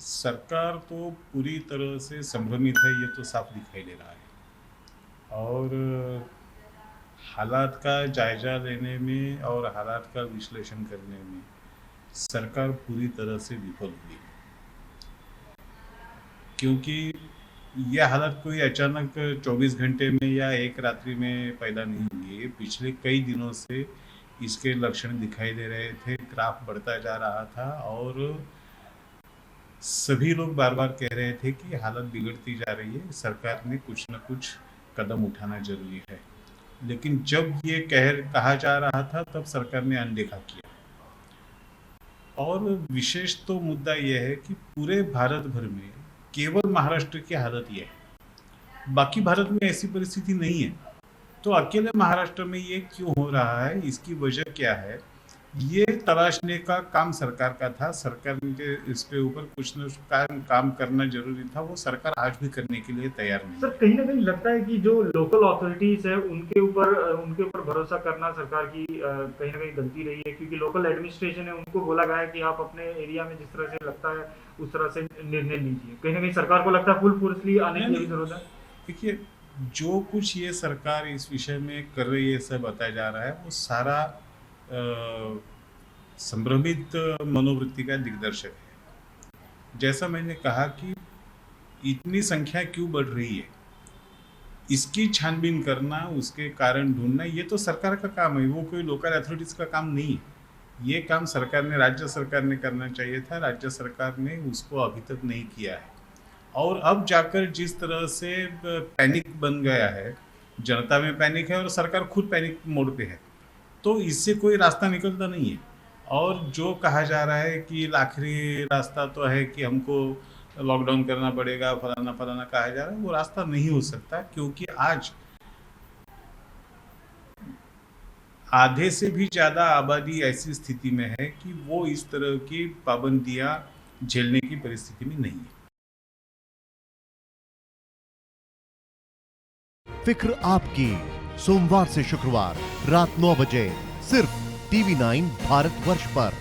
सरकार तो पूरी तरह से संभ्रमित है, ये तो साफ दिखाई दे रहा है। और हालात का जायजा लेने में और हालात का विश्लेषण करने में सरकार पूरी तरह से विफल हुई, क्योंकि यह हालत कोई अचानक 24 घंटे में या एक रात्रि में पैदा नहीं हुई है। पिछले कई दिनों से इसके लक्षण दिखाई दे रहे थे, ग्राफ बढ़ता जा रहा था और सभी लोग बार बार कह रहे थे कि हालत बिगड़ती जा रही है, सरकार ने कुछ न कुछ कदम उठाना जरूरी है। लेकिन जब ये कहा जा रहा था तब सरकार ने अनदेखा किया। और विशेष तो मुद्दा यह है कि पूरे भारत भर में केवल महाराष्ट्र की हालत यह है, बाकी भारत में ऐसी परिस्थिति नहीं है। तो अकेले महाराष्ट्र में ये क्यों हो रहा है, इसकी वजह क्या है, ये तलाशने का काम सरकार का था। सरकार के इस पे ऊपर कुछ न कुछ काम करना जरूरी था, वो सरकार आज भी करने के लिए तैयार नहीं सर, है। कहीं ना कहीं लगता है कि जो लोकल अथॉरिटीज है उनके ऊपर भरोसा करना सरकार की कहीं ना कहीं गलती रही है, क्योंकि लोकल एडमिनिस्ट्रेशन है, उनको बोला गया है कि आप अपने एरिया में जिस तरह से लगता है उस तरह से निर्णय लीजिए। कहीं ना कहीं सरकार को लगता है फुल फोर्सली आने की नहीं, अभी जरूरत है। देखिए, जो कुछ ये सरकार इस विषय में कर रही है, सब बताया जा रहा है, वो सारा संभ्रमित मनोवृत्ति का दिग्दर्शक है। जैसा मैंने कहा कि इतनी संख्या क्यों बढ़ रही है, इसकी छानबीन करना, उसके कारण ढूंढना, ये तो सरकार का काम है, वो कोई लोकल अथॉरिटीज का काम नहीं है। ये काम सरकार ने, राज्य सरकार ने करना चाहिए था। राज्य सरकार ने उसको अभी तक नहीं किया है। और अब जाकर जिस तरह से पैनिक बन गया है, जनता में पैनिक है और सरकार खुद पैनिक मोड पे है, तो इससे कोई रास्ता निकलता नहीं है। और जो कहा जा रहा है कि आखिरी रास्ता तो है कि हमको लॉकडाउन करना पड़ेगा, फलाना फलाना कहा जा रहा है, वो रास्ता नहीं हो सकता, क्योंकि आज आधे से भी ज़्यादा आबादी ऐसी स्थिति में है कि वो इस तरह की पाबंदियां झेलने की परिस्थिति में नहीं है। फिक्र आपकी, सोमवार से शुक्रवार रात 9 बजे सिर्फ टीवी 9 भारतवर्ष पर।